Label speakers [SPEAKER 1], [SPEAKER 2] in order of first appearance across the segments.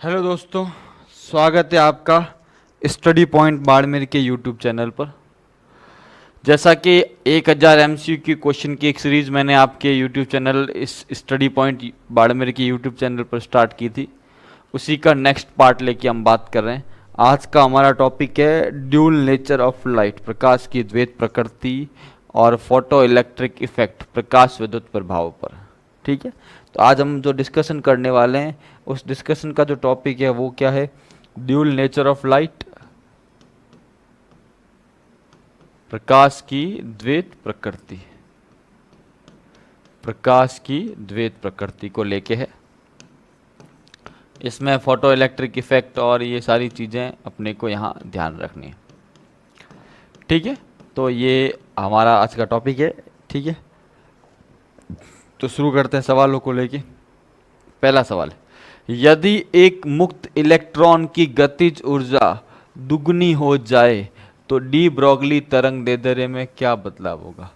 [SPEAKER 1] Hello दोस्तों, स्वागत है आपका स्टडी पॉइंट बाड़मेर के यूट्यूब चैनल पर। जैसा कि 1000 MCQ क्वेश्चन की एक सीरीज़ मैंने आपके यूट्यूब चैनल इस स्टडी पॉइंट बाड़मेर के यूट्यूब चैनल पर स्टार्ट की थी, उसी का नेक्स्ट पार्ट लेके हम बात कर रहे हैं। आज का हमारा टॉपिक है ड्यूल नेचर ऑफ लाइट, प्रकाश की द्वैत प्रकृति और फोटो इलेक्ट्रिक इफेक्ट, प्रकाश विद्युत प्रभाव पर। ठीक है, तो आज हम जो डिस्कशन करने वाले हैं उस डिस्कशन का जो टॉपिक है वो क्या है, ड्यूल नेचर ऑफ लाइट, प्रकाश की द्वैत प्रकृति, प्रकाश की द्वैत प्रकृति को लेके है। इसमें फोटो इलेक्ट्रिक इफेक्ट और ये सारी चीज़ें अपने को यहाँ ध्यान रखनी है। ठीक है, तो ये हमारा आज का टॉपिक है। ठीक है, तो शुरू करते हैं सवालों को लेके। पहला सवाल है, यदि एक मुक्त इलेक्ट्रॉन की गतिज ऊर्जा दुगनी हो जाए तो डी ब्रोगली तरंग दैर्ध्य में क्या बदलाव होगा।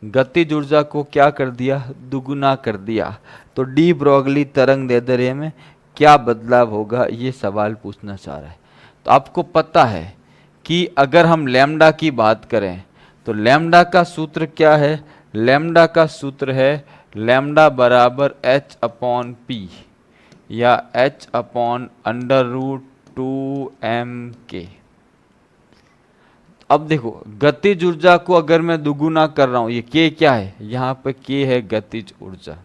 [SPEAKER 1] गतिज ऊर्जा को क्या कर दिया, दुगुना कर दिया, तो डी ब्रोगली तरंग दैर्ध्य में क्या बदलाव होगा, ये सवाल पूछना चाह रहा है। तो आपको पता है कि अगर हम लैम्डा की बात करें तो लैम्डा का सूत्र क्या है, लैम्डा का सूत्र है लैम्डा बराबर h अपॉन पी या h upon under root 2m k। अब देखो, गतिज ऊर्जा को अगर मैं दुगुना कर रहा हूं, ये k क्या है, यहाँ पे k है गतिज ऊर्जा,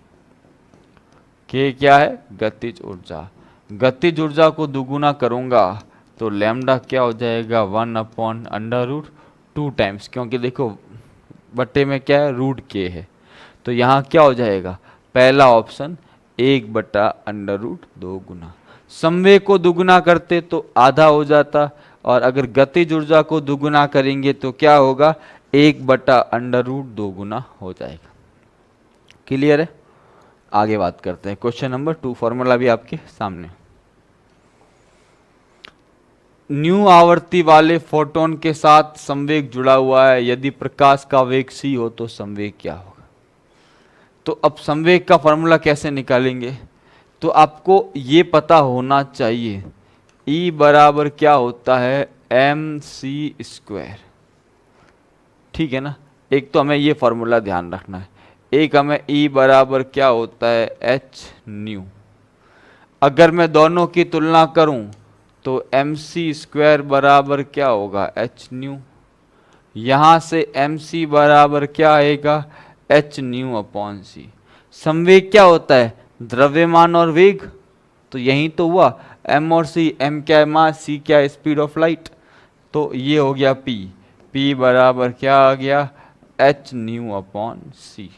[SPEAKER 1] k क्या है, गतिज ऊर्जा। गतिज ऊर्जा को दुगुना करूंगा तो लैम्डा क्या हो जाएगा, 1 अपॉन अंडर रूट 2 टाइम्स, क्योंकि देखो बट्टे में क्या है, रूट k है, तो यहाँ क्या हो जाएगा, पहला ऑप्शन 1/√2 गुना। संवेग को दुगुना करते तो आधा हो जाता, और अगर गतिज ऊर्जा को दुगुना करेंगे तो क्या होगा, 1/√2 गुना हो जाएगा। क्लियर है, आगे बात करते हैं। क्वेश्चन नंबर 2, फॉर्मूला भी आपके सामने। न्यू आवर्ती वाले फोटोन के साथ संवेग जुड़ा हुआ है, यदि प्रकाश का वेग c हो तो संवेग क्या होगा। तो अब संवेग का फॉर्मूला कैसे निकालेंगे, तो आपको ये पता होना चाहिए E बराबर क्या होता है, mc²। ठीक है ना, एक तो हमें ये फॉर्मूला ध्यान रखना है, एक हमें E बराबर क्या होता है, h न्यू। अगर मैं दोनों की तुलना करूं तो mc² बराबर क्या होगा, h न्यू। यहां से mc बराबर क्या आएगा, h न्यू अपॉन सी। संवेग क्या होता है, द्रव्यमान और वेग, तो यही तो हुआ, m और c, m क्या है मास, c क्या है स्पीड ऑफ लाइट, तो ये हो गया p, p बराबर क्या आ गया, h न्यू अपॉन c।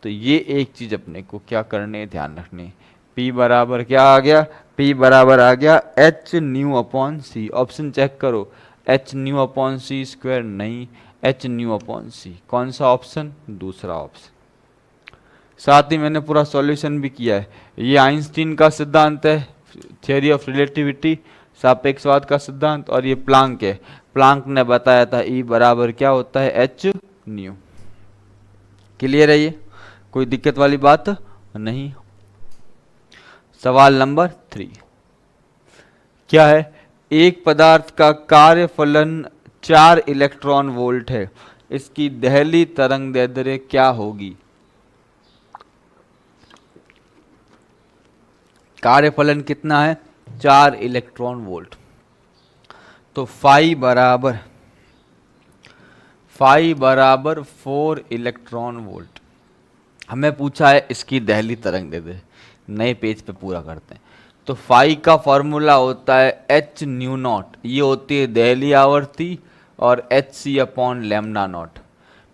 [SPEAKER 1] तो ये एक चीज अपने को क्या करने, ध्यान रखने, p बराबर क्या आ गया, p बराबर आ गया h nu upon c। Option check करो, h nu upon c square नहीं, h न्यू अपॉन c। कौन सा ऑप्शन, दूसरा ऑप्शन। साथ ही मैंने पूरा सॉल्यूशन भी किया है। ये आइंस्टीन का सिद्धांत है, थियोरी ऑफ रिलेटिविटी, सापेक्षवाद का सिद्धांत, और ये प्लांक है, प्लांक ने बताया था E बराबर क्या होता है, h न्यू। क्लियर है, ये कोई दिक्कत वाली बात नहीं। सवाल नंबर 3 क्या है, एक पदार्थ का कार्यफलन 4 इलेक्ट्रॉन वोल्ट है, इसकी दहली तरंग दैर्ध्य क्या होगी। कार्यफलन कितना है, 4 इलेक्ट्रॉन वोल्ट, तो फाई बराबर 4 इलेक्ट्रॉन वोल्ट। हमें पूछा है इसकी दहली तरंग दैर्ध्य, नए पेज पे पूरा करते हैं। तो फाई का फॉर्मूला होता है h न्यू नॉट, ये होती है दहली आवर्ती, और H C upon lambda naught.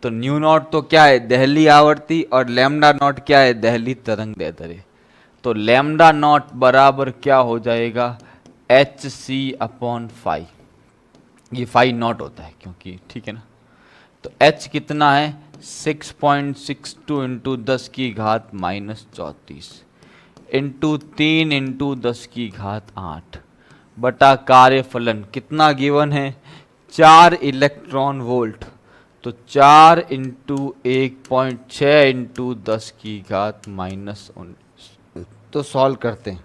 [SPEAKER 1] तो न्यू नॉट तो क्या है, दहली आवर्ती, और लैम्डा नॉट क्या है, दहली तरंग दैर्ध्य। तो लैम्डा नॉट बराबर क्या हो जाएगा, एच सी अपॉन फाई। ये फाई नॉट होता है क्योंकि, ठीक है ना। तो h कितना है, 6.62 इंटू 10 की घात -34 इंटू 3 इंटू 10 की घात 8 बटा कार्यफलन कितना गिवन है, 4 इलेक्ट्रॉन वोल्ट। तो 4 इंटू 1.6 इंटू 10 की घात -19। तो सॉल्व करते हैं,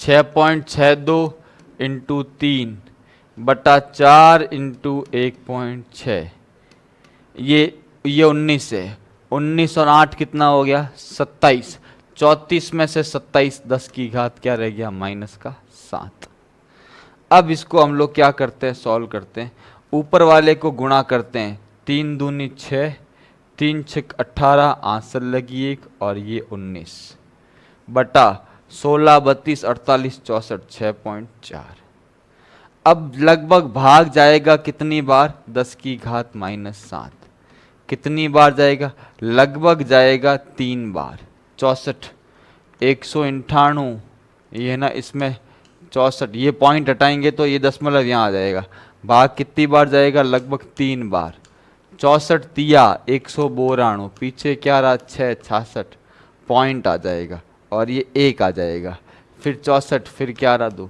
[SPEAKER 1] 6.62 इंटू 3 बटा 4 इंटू 1.6, ये 19 है। 19 और 8 कितना हो गया? 27। 34 में से 27 10 की घात क्या रह गया? -7। अब इसको हम लोग क्या करते हैं? सॉल्व करते हैं। ऊपर वाले को गुणा करते हैं। 3 दूनी 6, 3 6 18, आंसर लगी 1 और ये 19 बटा 16 32 48 64 6.4। अब लगभग भाग जाएगा कितनी बार? 10 की घात -7। कितनी बार जाएगा? लगभग जाएगा 3 बार। 64 198, ये ना इसमें 64, ये पॉइंट हटाएंगे तो ये दशमलव यहाँ आ जाएगा। भाग कितनी बार जाएगा? लगभग 3 बार। 64 तिया 192, पीछे क्या रहा? 6 66, पॉइंट आ जाएगा और ये 1 आ जाएगा। फिर 64, फिर क्या रहा? 2,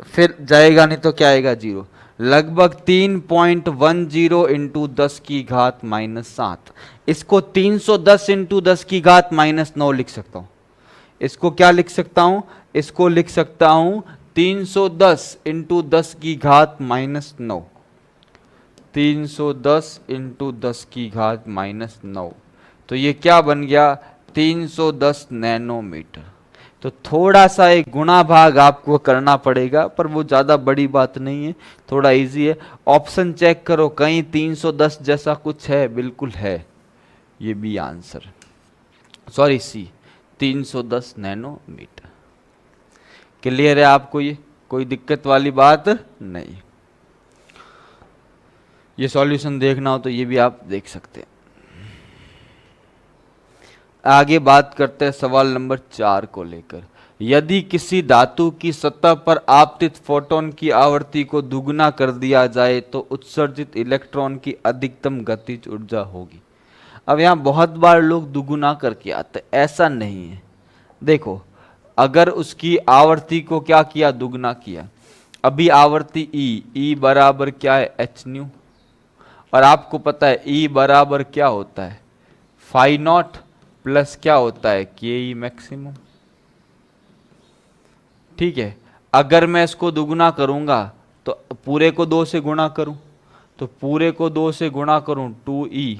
[SPEAKER 1] फिर जाएगा नहीं तो क्या आएगा? 0। लगभग 3.10 इंटू 10 की घात -7। इसको 310 इंटू 10 की घात -9 लिख सकता हूँ। इसको क्या लिख सकता हूँ? इसको लिख सकता हूँ 310 इंटू 10 की घात -9। 310 इंटू 10 की घात -9, तो ये क्या बन गया? 310 नैनोमीटर। तो थोड़ा सा एक गुणा भाग आपको करना पड़ेगा, पर वो ज़्यादा बड़ी बात नहीं है, थोड़ा इजी है। ऑप्शन चेक करो, कहीं 310 जैसा कुछ है? बिल्कुल है, ये B answer, sorry C, 310 nanometre. Clear है आपको? ये कोई दिक्कत वाली बात नहीं। ये सॉल्यूशन देखना हो तो ये भी आप देख सकते हैं। आगे बात करते हैं सवाल नंबर 4 को लेकर। यदि किसी धातु की सतह पर आपतित फोटोन की आवृत्ति को दुगना कर दिया जाए तो उत्सर्जित इलेक्ट्रॉन की अधिकतम गतिज ऊर्जा होगी। अब यहाँ बहुत बार लोग दुगुना करके आते, ऐसा नहीं है। देखो, अगर उसकी आवृत्ति को क्या किया? दुगना किया। अभी आवृत्ति ई बराबर क्या है? एच न्यू, और आपको पता है ई बराबर क्या होता है? फाई नॉट प्लस क्या होता है? के ई मैक्सिमम। ठीक है, अगर मैं इसको दुगुना करूंगा तो पूरे को 2 से गुणा करूं, तो पूरे को 2 से गुणा करूं 2e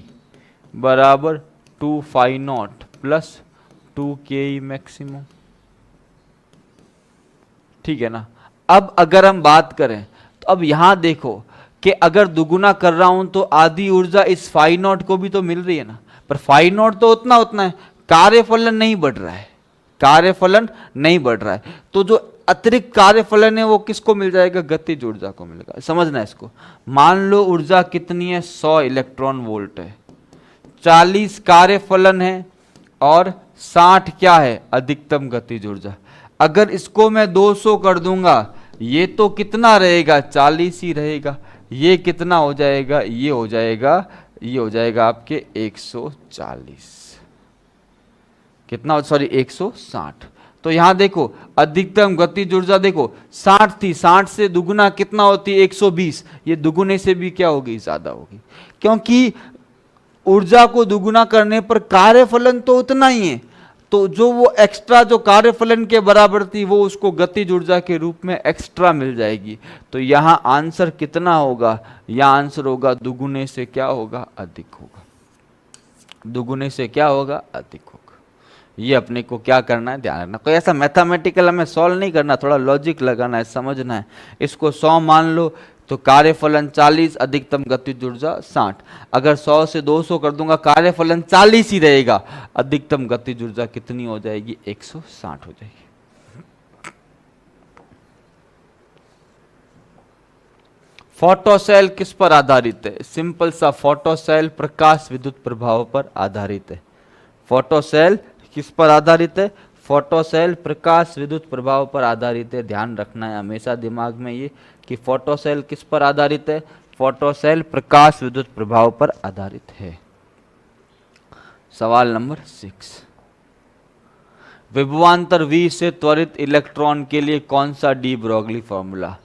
[SPEAKER 1] बराबर 2 फाई नॉट प्लस 2 के ई मैक्सिमम। ठीक है ना? अब अगर हम बात करें तो अब यहां देखो कि अगर दुगुना कर रहा हूं तो आधी ऊर्जा इस फाई नॉट को भी तो मिल रही है ना, पर फाई नॉट तो उतना उतना है, कार्यफलन नहीं बढ़ रहा है, कार्यफलन नहीं बढ़ रहा है। तो जो अतिरिक्त कार्यफलन है वो किसको मिल जाएगा? गतिज ऊर्जा को मिलेगा। समझना है इसको। मान लो ऊर्जा कितनी है? 100 इलेक्ट्रॉन वोल्ट है, 40 कार्यफलन है और 60 क्या है? अधिकतम गतिज ऊर्जा। अगर इसको मैं 200 कर दूंगा, ये तो कितना रहेगा? 40 ही रहेगा। ये कितना हो जाएगा? ये हो जाएगा आपके 140। कितना? सॉरी 160। तो यहां देखो अधिकतम गतिज ऊर्जा देखो 60 थी, 60 से दुगुना कितना होती है? 120। ये दुगुने से भी क्या होगी? ज्यादा होगी, क्योंकि ऊर्जा को दुगुना करने पर कार्यफलन तो उतना ही है, तो जो वो एक्स्ट्रा जो कार्यफलन के बराबर थी वो उसको गतिज ऊर्जा के रूप में एक्स्ट्रा मिल जाएगी। तो यहां आंसर कितना होगा? यहां आंसर होगा दुगुने से क्या होगा? अधिक होगा। दुगुने से क्या होगा? अधिक होगा। ये अपने को क्या करना है? ध्यान रखना। कोई ऐसा मैथमेटिकल हमें सॉल्व नहीं करना, थोड़ा लॉजिक लगाना है, समझना है। इसको 100 मान लो तो कार्यफलन 40, अधिकतम गतिज ऊर्जा 60। अगर 100 से 200 कर दूंगा, कार्यफलन 40 ही रहेगा, अधिकतम गतिज ऊर्जा कितनी हो जाएगी? 160 हो जाएगी। फोटोसेल किस पर आधारित है? सिंपल सा, फोटोसेल प्रकाश विद्युत प्रभाव पर आधारित है। फोटोसेल किस पर आधारित है? फोटोसेल प्रकाश विद्युत प्रभाव पर आधारित है। ध्यान रखना है हमेशा दिमाग में ये कि फोटोसेल किस पर आधारित है? फोटोसेल प्रकाश विद्युत प्रभाव पर आधारित है। सवाल नंबर 6, विभवांतर V से त्वरित इलेक्ट्रॉन के लिए कौन सा डी ब्रोगली फॉर्मूला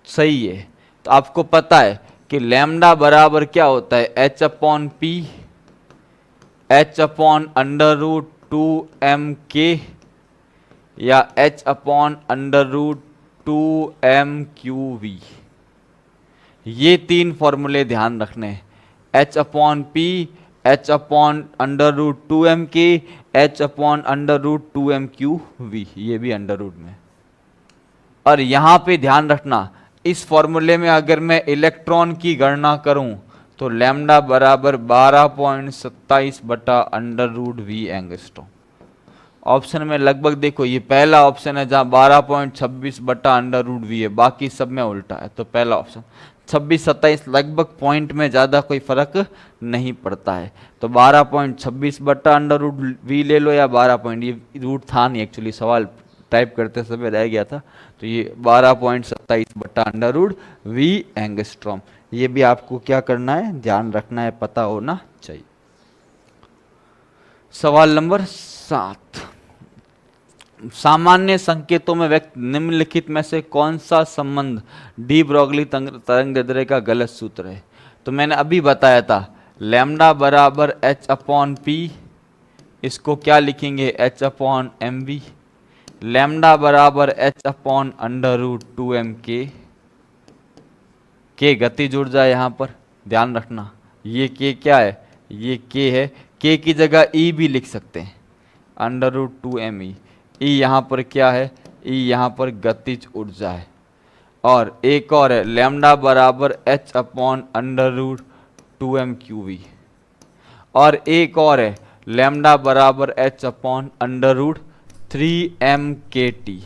[SPEAKER 1] सही है? तो आपको पता है कि लैम्डा बराबर क्या होता है? H upon P, H upon under root 2m k या h upon under root 2m/q_v। ये तीन फॉर्मूले ध्यान रखने हैं, h upon P, h upon under root 2m/k, h upon under root 2m/q_v, ये भी अंडर रूट में। और यहां पे ध्यान रखना, इस फॉर्मूले में अगर मैं इलेक्ट्रॉन की गणना करूं तो लैम्डा बराबर 12.27 बटा under root V angstrom. Option में लगभग देखो, ये पहला ऑप्शन है जहां 12.26 बटा अंडर रूट वी है, बाकी सब में उल्टा है। तो पहला ऑप्शन 26-27 लगभग पॉइंट में ज़्यादा कोई फर्क नहीं पड़ता है। तो 12.26 बटा अंडर रूट वी ले लो या 12 पॉइंट, ये रूट था नहीं एक्चुअली, सवाल टाइप करते समय रह गया था। तो ये 12.27 बटा अंडर रूट वी एंगस्ट्रॉम, ये भी आपको क्या करना है, ध्यान रखना है, पता होना चाहिए। सवाल नंबर 7, सामान्य संकेतों में व्यक्त निम्नलिखित में से कौन सा संबंध डी ब्रोगली तरंगदैर्ध्य का गलत सूत्र है। तो मैंने अभी बताया था, लैम्डा बराबर h अपॉन पी, इसको क्या लिखेंगे h upon M V, lambda बराबर h upon under root 2m/k, के गतिज ऊर्जा यहां पर ध्यान रखना, ये k क्या है, ये k है, k की जगह e भी लिख सकते हैं, अंडर रूट 2m/e, e यहाँ पर क्या है, e यहाँ पर गतिज ऊर्जा है। और एक और है लैम्डा बराबर h upon under root 2m/q_v, और एक और है लैम्डा बराबर h upon under root 3m/kT।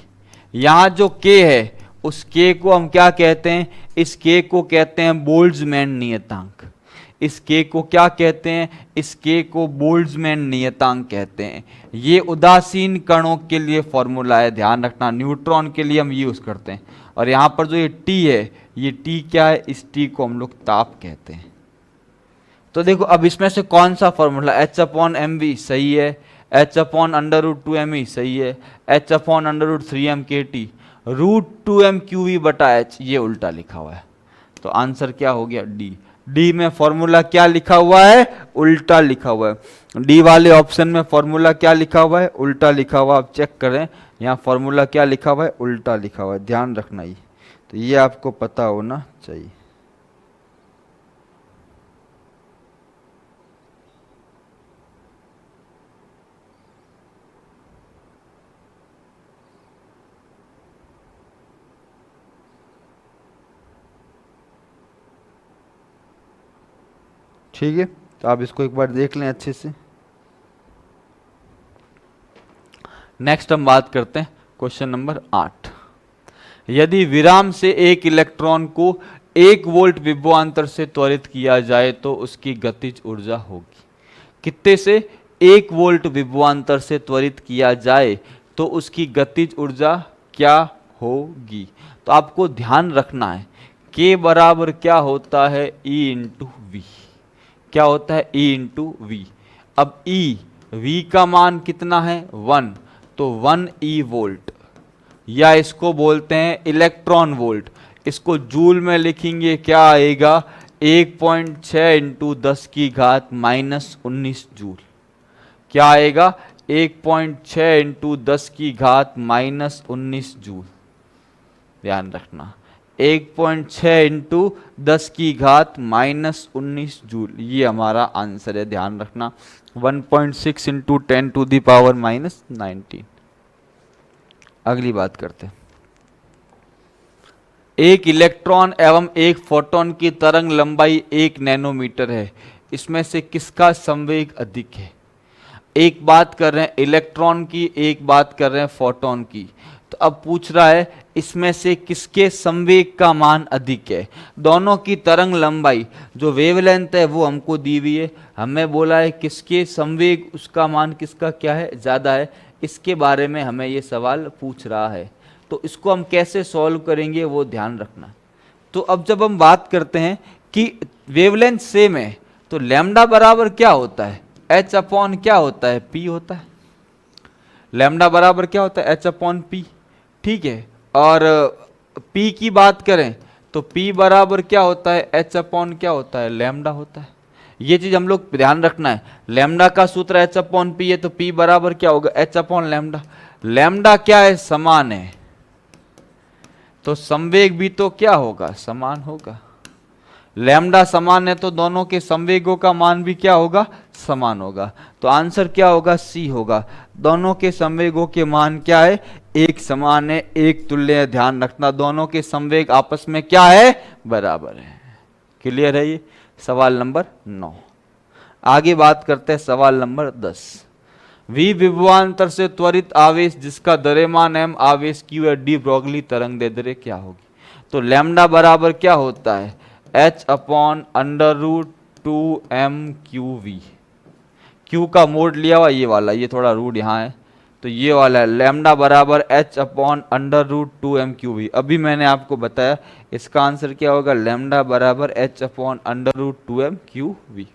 [SPEAKER 1] यहाँ जो k है उस k को हम क्या कहते हैं, इस k को कहते हैं बोल्ट्जमैन नियतांक। इस k को क्या कहते हैं, इस k को बोल्ट्जमैन नियतांक कहते हैं। ये उदासीन कणों के लिए फॉर्मूला है, ध्यान रखना, न्यूट्रॉन के लिए हम यूज करते हैं। और यहाँ पर जो ये t है, ये t क्या है, इस t को हम लोग ताप कहते हैं। तो देखो अब इसमें से कौन सा formula, h upon M V सही है, h upon under root 2m/e सही है, h upon under root 3m/kT, root 2m/q_v बटा h ये उल्टा लिखा हुआ है। तो आंसर क्या हो गया, डी। डी में फॉर्मूला क्या लिखा हुआ है, उल्टा लिखा हुआ है। डी वाले ऑप्शन में फॉर्मूला क्या लिखा हुआ है, उल्टा लिखा हुआ। आप चेक करें यहाँ फॉर्मूला क्या लिखा हुआ है, उल्टा लिखा हुआ है, ध्यान रखना ही। तो ये आपको पता होना चाहिए। ठीक है, तो आप इसको एक बार देख लें अच्छे से। नेक्स्ट हम बात करते हैं क्वेश्चन नंबर 8। यदि विराम से एक इलेक्ट्रॉन को 1 वोल्ट विभवांतर से त्वरित किया जाए तो उसकी गतिज ऊर्जा होगी। कितने से, 1 वोल्ट विभवांतर से त्वरित किया जाए तो उसकी गतिज ऊर्जा क्या होगी। तो आपको ध्यान रखना है k बराबर क्या होता है, E इंटू वी। क्या होता है, E इंटू वी। अब E, V का मान कितना है 1, तो 1 E वोल्ट, या इसको बोलते हैं इलेक्ट्रॉन वोल्ट। इसको जूल में लिखेंगे, क्या आएगा 1.6 इंटू 10 की घात -19 जूल। क्या आएगा 1.6 इंटू 10 की घात -19 जूल। ध्यान रखना 1.6 इंटू 10 की घात -19 जूल, ये हमारा आंसर है, ध्यान रखना। 1.6 इंटू 10 टू दी पावर -19। अगली बात करते हैं, एक इलेक्ट्रॉन एवं एक फोटोन की तरंग लंबाई 1 नैनोमीटर है, इसमें से किसका संवेग अधिक है। एक बात कर रहे हैं इलेक्ट्रॉन की, एक बात कर रहे हैं फोटोन की। तो अब पूछ रहा है इसमें से किसके संवेग का मान अधिक है। दोनों की तरंग लंबाई जो वेवलेंथ है वो हमको दी हुई है, हमें बोला है किसके संवेग, उसका मान किसका क्या है, ज़्यादा है। इसके बारे में हमें ये सवाल पूछ रहा है, तो इसको हम कैसे सॉल्व करेंगे वो ध्यान रखना। तो अब जब हम बात करते हैं कि वेवलेंथ सेम है तो लैम्डा बराबर क्या होता है, h अपॉन क्या होता है, p होता है। लैम्डा बराबर क्या होता है, h अपॉन p, ठीक है। और p की बात करें तो p बराबर क्या होता है, h अपॉन क्या होता है, लैम्डा होता है। ये चीज हम लोग ध्यान रखना है। लैम्डा का सूत्र एच अपॉन पी है, तो पी बराबर क्या होगा, एच अपॉन लैम्डा। लैम्डा क्या है, समान है, तो संवेग भी तो क्या होगा, समान होगा। लैम्डा समान है तो दोनों के संवेगों का मान भी क्या होगा, समान होगा। तो आंसर क्या होगा, सी होगा। दोनों के संवेगों के मान क्या है, एक समान है, एक तुल्य है। ध्यान रखना दोनों के संवेग आपस में क्या है, बराबर है। क्लियर है ये सवाल नंबर 9। आगे बात करते हैं सवाल नंबर 10। वी विभवांतर से त्वरित आवेश जिसका द्रव्यमान m, आवेश q है, d ब्रोगली तरंग दैर्ध्य क्या होगी। तो लैम्डा बराबर क्या होता है, h upon under root 2m/q_v। q का मोड लिया हुआ ये वाला, ये थोड़ा रूट यहाँ है तो ये वाला है, लैम्डा बराबर h upon under root 2m/q_v। अभी मैंने आपको बताया इसका आंसर क्या होगा, लैम्डा बराबर h upon under root 2m/q_v।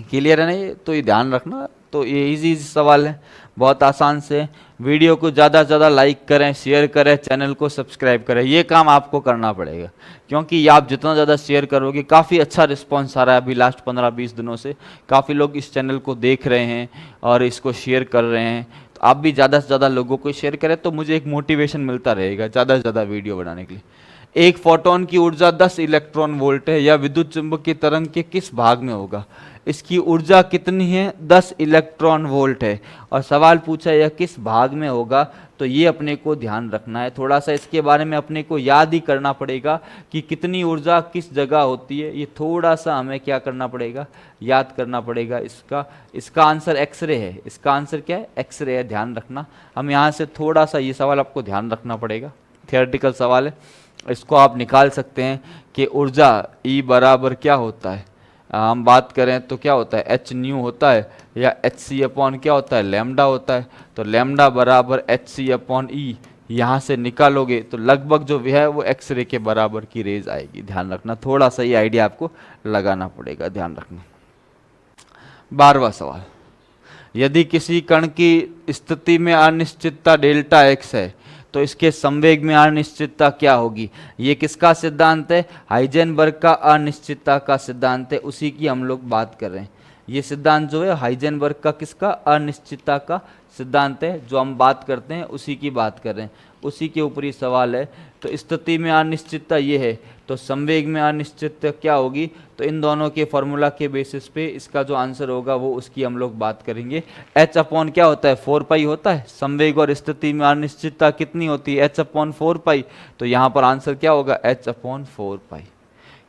[SPEAKER 1] Clear है ना ये, तो ये ध्यान रखना। तो ये इजी सवाल है, बहुत आसान से। वीडियो को ज़्यादा से ज़्यादा लाइक करें, शेयर करें, चैनल को सब्सक्राइब करें, ये काम आपको करना पड़ेगा, क्योंकि आप जितना ज़्यादा शेयर करोगे, काफ़ी अच्छा रिस्पांस आ रहा है अभी लास्ट 15-20 दिनों से। काफ़ी लोग इस चैनल को देख रहे हैं और इसको शेयर कर रहे हैं। तो आप भी ज़्यादा से ज़्यादा लोगों को शेयर करें तो मुझे एक मोटिवेशन मिलता रहेगा ज़्यादा से ज़्यादा वीडियो बनाने के लिए। एक फोटोन की ऊर्जा 10 इलेक्ट्रॉन वोल्ट है, यह विद्युत चुंबकीय तरंग के किस भाग में होगा। इसकी ऊर्जा कितनी है, 10 इलेक्ट्रॉन वोल्ट है, और सवाल पूछा यह किस भाग में होगा। तो ये अपने को ध्यान रखना है, थोड़ा सा इसके बारे में अपने को याद ही करना पड़ेगा कि कितनी ऊर्जा किस जगह होती है। ये थोड़ा सा हमें क्या करना पड़ेगा, याद करना पड़ेगा। इसका आंसर एक्सरे है। इसका आंसर क्या है, एक्सरे है। ध्यान रखना, हम यहाँ से थोड़ा सा ये सवाल आपको ध्यान रखना पड़ेगा, थियोरेटिकल सवाल है। इसको आप निकाल सकते हैं कि ऊर्जा E बराबर क्या होता है। हम बात करें तो क्या होता है, एच न्यू होता है, या एच सी अपॉन क्या होता है, लैम्डा होता है। तो लैम्डा बराबर एच सी अपॉन ई, यहाँ से निकालोगे तो लगभग जो है वो एक्सरे के बराबर की रेज आएगी। ध्यान रखना, थोड़ा सा ये आइडिया आपको लगाना पड़ेगा, ध्यान रखना। 12वां सवाल, यदि किसी कण की स्थिति में अनिश्चितता डेल्टा एक्स है तो इसके संवेग में अनिश्चितता क्या होगी। ये किसका सिद्धांत है, हाइजेनबर्ग का अनिश्चितता का सिद्धांत है, उसी की हम लोग बात कर रहे हैं। ये सिद्धांत जो है हाइजेनबर्ग का किसका, अनिश्चितता का सिद्धांत है, जो हम बात करते हैं उसी की बात कर रहे हैं, उसी के ऊपर ही सवाल है। तो स्थिति में अनिश्चितता ये है, तो संवेग में अनिश्चितता क्या होगी। तो इन दोनों के फॉर्मूला के बेसिस पे इसका जो आंसर होगा वो उसकी हम लोग बात करेंगे। h अपॉन क्या होता है, 4 पाई होता है। संवेग और स्थिति में अनिश्चितता कितनी होती है, h अपॉन 4 पाई। तो यहाँ पर आंसर क्या होगा, h अपॉन 4 पाई,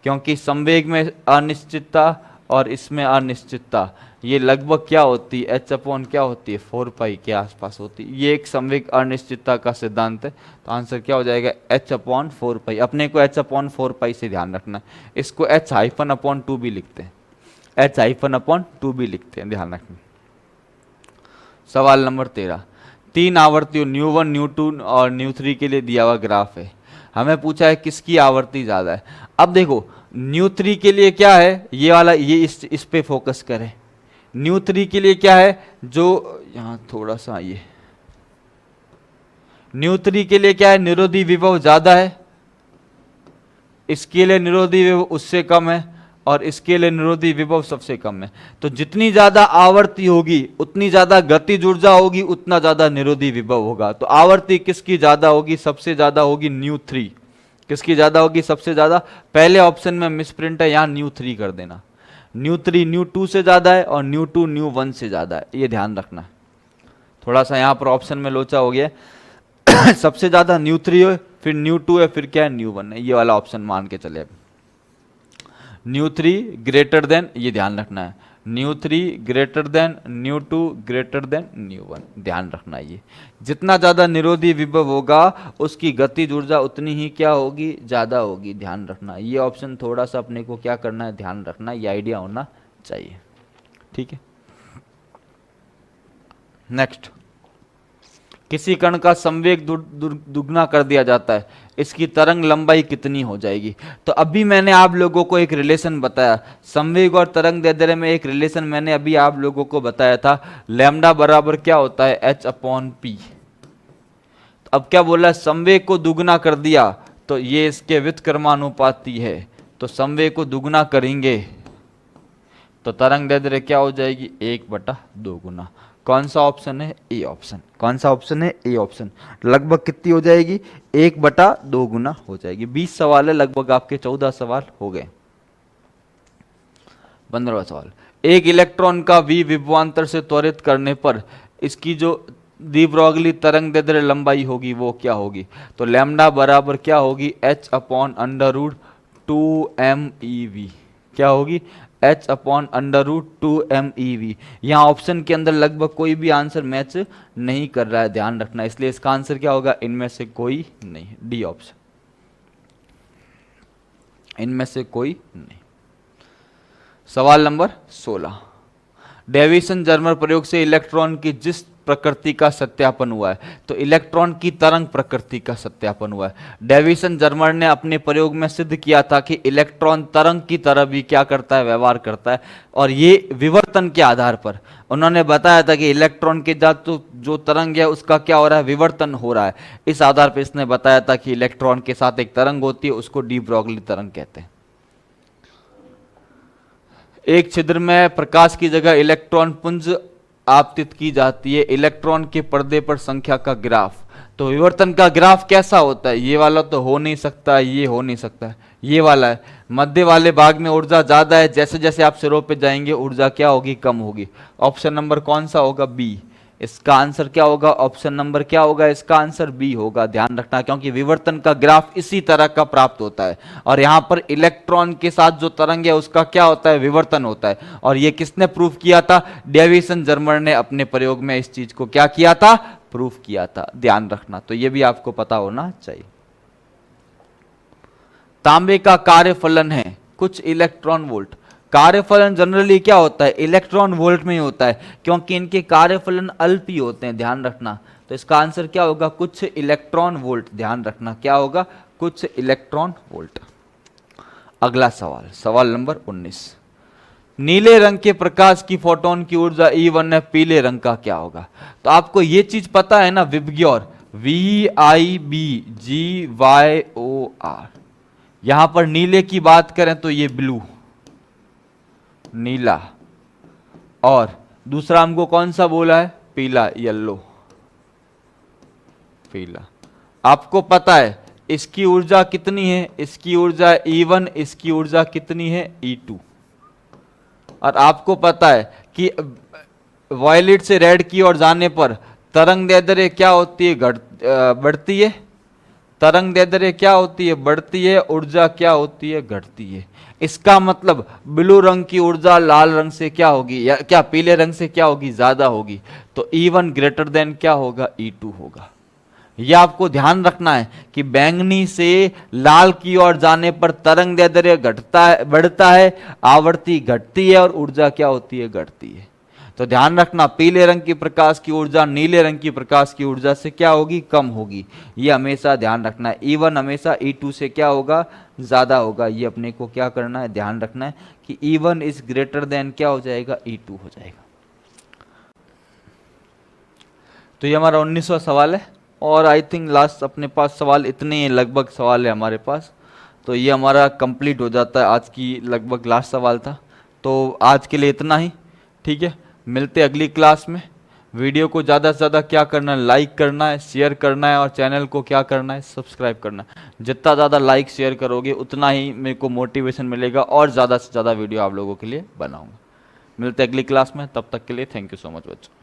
[SPEAKER 1] क्योंकि संवेग में अनिश्चितता और इसमें अनिश्चितता ये लगभग क्या होती है, h अपॉन क्या होती है, 4 पाई के आसपास होती है। ये एक संवेग अनिश्चितता का सिद्धांत है। तो आंसर क्या हो जाएगा, h अपॉन 4 पाई। अपने को h अपॉन 4 पाई से ध्यान रखना है। इसको h हाइफन अपॉन 2 भी लिखते हैं, h हाइफन अपॉन 2 भी लिखते हैं, ध्यान रखना। सवाल नंबर 13, 3 आवर्तियों न्यू1, न्यू2 और न्यू3 के लिए दिया हुआ ग्राफ है। हमें पूछा है किसकी आवृत्ति ज़्यादा है। अब देखो न्यू3 के लिए क्या है, ये वाला, ये इस पे फोकस करें। न्यू3 के लिए क्या है, जो यहाँ थोड़ा सा ये न्यू3 के लिए क्या है, निरोधी विभव ज़्यादा है, इसके लिए निरोधी विभव उससे कम है, और इसके लिए निरोधी विभव सबसे कम है। तो जितनी ज़्यादा आवर्ती होगी उतनी ज़्यादा गतिज ऊर्जा होगी, उतना ज़्यादा निरोधी विभव होगा। तो आवर्ती किसकी ज़्यादा होगी, सबसे ज़्यादा होगी न्यू3। किसकी ज़्यादा होगी, सबसे ज़्यादा। पहले ऑप्शन में मिसप्रिंट है, यहाँ न्यू3 कर देना। न्यू3 न्यू2 से ज़्यादा है और न्यू2 न्यू1 से ज़्यादा है, ये ध्यान रखना। थोड़ा सा यहाँ पर ऑप्शन में लोचा हो गया सबसे ज़्यादा न्यू3 है, फिर न्यू2 है, फिर क्या है, न्यू1 है। ये वाला ऑप्शन मान के चले। न्यू3 ग्रेटर देन, ये ध्यान रखना है, न्यू3 ग्रेटर देन न्यू2 ग्रेटर देन न्यू1, ध्यान रखना। ये जितना ज़्यादा निरोधी विभव होगा उसकी गतिज ऊर्जा उतनी ही क्या होगी, ज़्यादा होगी, ध्यान रखना। ये ऑप्शन थोड़ा सा अपने को क्या करना है, ध्यान रखना, ये आइडिया होना चाहिए, ठीक है। नेक्स्ट, किसी कण का संवेग दुगना कर दिया जाता है, इसकी तरंग लंबाई कितनी हो जाएगी। तो अभी मैंने आप लोगों को एक रिलेशन बताया, संवेग और तरंग दैर्ध्य में एक रिलेशन मैंने अभी आप लोगों को बताया था। लैम्डा बराबर क्या होता है, h अपॉन पी। तो अब क्या बोला, संवेग को दुगना कर दिया तो ये इसके व्युत्क्रमानुपाती है। तो संवेग को दुगना करेंगे तो तरंग दैर्ध्य क्या हो जाएगी, 1/2 गुना। कौन सा ऑप्शन है, ए ऑप्शन। कौन सा ऑप्शन है, ए ऑप्शन। लगभग कितनी हो जाएगी, 1/2 गुना हो जाएगी। 20 सवाल है, लगभग आपके 14 सवाल हो गए। 15वां सवाल, एक इलेक्ट्रॉन का v विभवांतर से त्वरित करने पर इसकी जो दी ब्रोगली तरंग दैर्ध्य लंबाई होगी वो क्या होगी। तो लैम्डा बराबर क्या होगी, h/√2mev। क्या होगी, h/√2mev। यहाँ ऑप्शन के अंदर लगभग कोई भी आंसर मैच नहीं कर रहा है, ध्यान रखना। इसलिए इसका आंसर क्या होगा, इनमें से कोई नहीं, डी ऑप्शन, इनमें से कोई नहीं। सवाल नंबर 16, डेविसन जर्मर प्रयोग से इलेक्ट्रॉन की जिस प्रकृति का सत्यापन हुआ है, तो इलेक्ट्रॉन की तरंग प्रकृति का सत्यापन हुआ है। डेविसन जर्मर ने अपने प्रयोग में सिद्ध किया था कि इलेक्ट्रॉन तरंग की तरह भी क्या करता है, व्यवहार करता है। और ये विवर्तन के आधार पर उन्होंने बताया था कि इलेक्ट्रॉन के जो तरंग है उसका क्या हो रहा है, विवर्तन हो रहा है। इस आधार पर इसने बताया था कि इलेक्ट्रॉन के साथ एक तरंग होती है, उसको डी ब्रोगली तरंग कहते हैं। एक छिद्र में प्रकाश की जगह इलेक्ट्रॉन पुंज आपतित की जाती है, इलेक्ट्रॉन के पर्दे पर संख्या का ग्राफ। तो विवर्तन का ग्राफ कैसा होता है, ये वाला तो हो नहीं सकता, ये हो नहीं सकता, ये वाला है। मध्य वाले भाग में ऊर्जा ज्यादा है, जैसे जैसे आप सिरों पे जाएंगे ऊर्जा क्या होगी, कम होगी। ऑप्शन नंबर कौन सा होगा, बी। इसका आंसर क्या होगा, ऑप्शन नंबर क्या होगा, इसका आंसर बी होगा। ध्यान रखना, क्योंकि विवर्तन का ग्राफ इसी तरह का प्राप्त होता है। और यहां पर इलेक्ट्रॉन के साथ जो तरंग है उसका क्या होता है, विवर्तन होता है। और ये किसने प्रूफ किया था, डेविसन जर्मर ने अपने प्रयोग में इस चीज को क्या किया था, प्रूफ किया था। ध्यान रखना, तो ये भी आपको पता होना चाहिए। तांबे का कार्यफलन है कुछ इलेक्ट्रॉन वोल्ट। कार्यफलन जनरली क्या होता है, इलेक्ट्रॉन वोल्ट में ही होता है, क्योंकि इनके कार्यफलन अल्प ही होते हैं। ध्यान रखना, तो इसका आंसर क्या होगा, कुछ इलेक्ट्रॉन वोल्ट। ध्यान रखना, क्या होगा, कुछ इलेक्ट्रॉन वोल्ट। अगला सवाल, सवाल नंबर 19, नीले रंग के प्रकाश की फोटोन की ऊर्जा E1 है, पीले रंग का क्या होगा। तो आपको ये चीज पता है ना, विबग्योर, VIBGYOR। यहां पर नीले की बात करें तो ये ब्लू, नीला, और दूसरा हमको कौन सा बोला है, पीला, येलो, पीला। आपको पता है इसकी ऊर्जा कितनी है, इसकी ऊर्जा E1, इसकी ऊर्जा कितनी है, E2। और आपको पता है कि वायलेट से रेड की ओर जाने पर तरंग दैर्ध्य क्या होती है, बढ़ती है। तरंग दैर्ध्य क्या होती है, बढ़ती है। ऊर्जा क्या होती है, घटती है। इसका मतलब ब्लू रंग की ऊर्जा लाल रंग से क्या होगी, या क्या पीले रंग से क्या होगी, ज्यादा होगी। तो E1 ग्रेटर देन क्या होगा, E2 होगा। यह आपको ध्यान रखना है कि बैंगनी से लाल की ओर जाने पर तरंग दैर्ध्य घटता है, बढ़ता है, आवृत्ति घटती है, और ऊर्जा क्या होती है, घटती है। तो ध्यान रखना, पीले रंग की प्रकाश की ऊर्जा नीले रंग की प्रकाश की ऊर्जा से क्या होगी, कम होगी। ये हमेशा ध्यान रखना है। E1 हमेशा E2 से क्या होगा, ज्यादा होगा। ये अपने को क्या करना है, ध्यान रखना है कि E1 इज ग्रेटर देन क्या हो जाएगा, E2 हो जाएगा। तो ये हमारा 19वां सवाल है, और आई थिंक लास्ट अपने पास सवाल इतने ही लगभग सवाल है हमारे पास। तो ये हमारा कंप्लीट हो जाता है, आज की लगभग लास्ट सवाल था। तो आज के लिए इतना ही, ठीक है। मिलते अगली क्लास में। वीडियो को ज़्यादा से ज़्यादा क्या करना है, लाइक करना है, शेयर करना है, और चैनल को क्या करना है, सब्सक्राइब करना है। जितना ज़्यादा लाइक शेयर करोगे उतना ही मेरे को मोटिवेशन मिलेगा, और ज़्यादा से ज़्यादा वीडियो आप लोगों के लिए बनाऊंगा। मिलते अगली क्लास में, तब तक के लिए थैंक यू सो मच बच्चों।